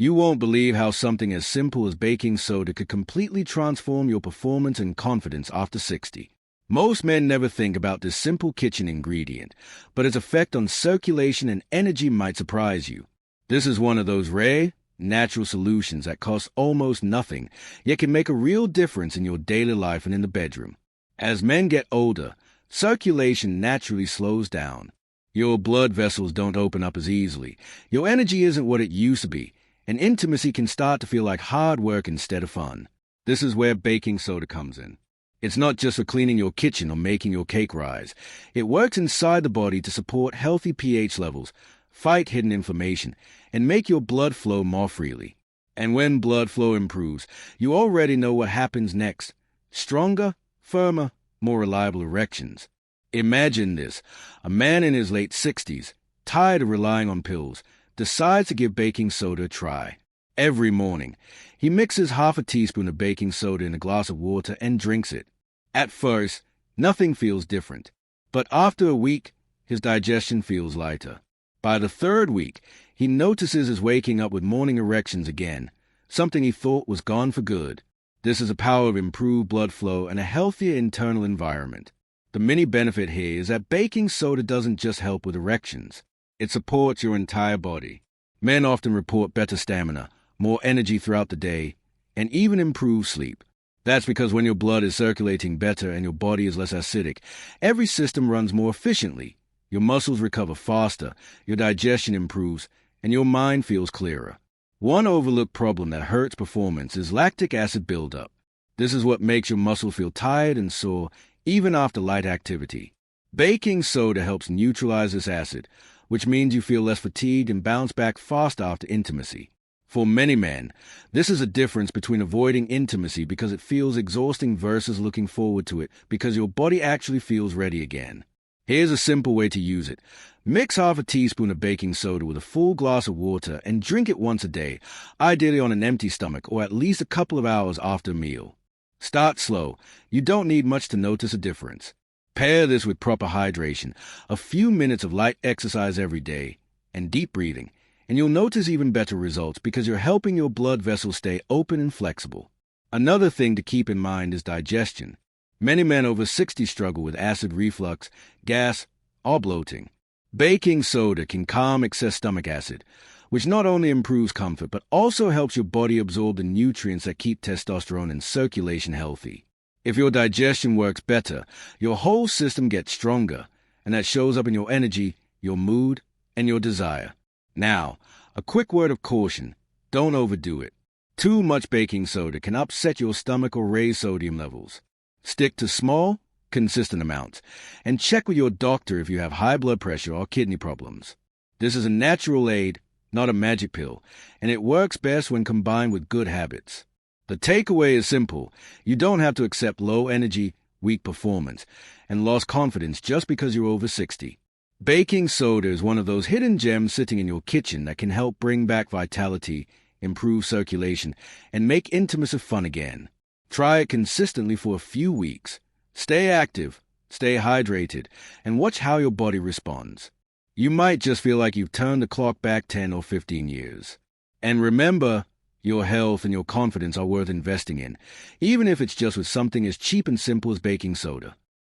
You won't believe how something as simple as baking soda could completely transform your performance and confidence after 60. Most men never think about this simple kitchen ingredient, but its effect on circulation and energy might surprise you. This is one of those rare, natural solutions that costs almost nothing, yet can make a real difference in your daily life and in the bedroom. As men get older, circulation naturally slows down. Your blood vessels don't open up as easily. Your energy isn't what it used to be, and intimacy can start to feel like hard work instead of fun. This is where baking soda comes in. It's not just for cleaning your kitchen or making your cake rise. It works inside the body to support healthy pH levels, fight hidden inflammation, and make your blood flow more freely. And when blood flow improves, you already know what happens next. Stronger, firmer, more reliable erections. Imagine this. A man in his late 60s, tired of relying on pills, decides to give baking soda a try. Every morning, he mixes half a teaspoon of baking soda in a glass of water and drinks it. At first, nothing feels different, but after a week, his digestion feels lighter. By the third week, he notices his waking up with morning erections again, something he thought was gone for good. This is the power of improved blood flow and a healthier internal environment. The mini benefit here is that baking soda doesn't just help with erections. It supports your entire body. Men often report better stamina, more energy throughout the day, and even improved sleep. That's because when your blood is circulating better and your body is less acidic, every system runs more efficiently. Your muscles recover faster, your digestion improves, and your mind feels clearer. One overlooked problem that hurts performance is lactic acid buildup. This is what makes your muscles feel tired and sore even after light activity. Baking soda helps neutralize this acid, which means you feel less fatigued and bounce back faster after intimacy. For many men, this is a difference between avoiding intimacy because it feels exhausting versus looking forward to it because your body actually feels ready again. Here's a simple way to use it. Mix half a teaspoon of baking soda with a full glass of water and drink it once a day, ideally on an empty stomach or at least a couple of hours after a meal. Start slow. You don't need much to notice a difference. Pair this with proper hydration, a few minutes of light exercise every day, and deep breathing, and you'll notice even better results because you're helping your blood vessels stay open and flexible. Another thing to keep in mind is digestion. Many men over 60 struggle with acid reflux, gas, or bloating. Baking soda can calm excess stomach acid, which not only improves comfort but also helps your body absorb the nutrients that keep testosterone and circulation healthy. If your digestion works better, your whole system gets stronger, and that shows up in your energy, your mood, and your desire. Now, a quick word of caution. Don't overdo it. Too much baking soda can upset your stomach or raise sodium levels. Stick to small, consistent amounts, and check with your doctor if you have high blood pressure or kidney problems. This is a natural aid, not a magic pill, and it works best when combined with good habits. The takeaway is simple. You don't have to accept low energy, weak performance, and lost confidence just because you're over 60. Baking soda is one of those hidden gems sitting in your kitchen that can help bring back vitality, improve circulation, and make intimacy fun again. Try it consistently for a few weeks. Stay active, stay hydrated, and watch how your body responds. You might just feel like you've turned the clock back 10 or 15 years. And remember, your health and your confidence are worth investing in, even if it's just with something as cheap and simple as baking soda.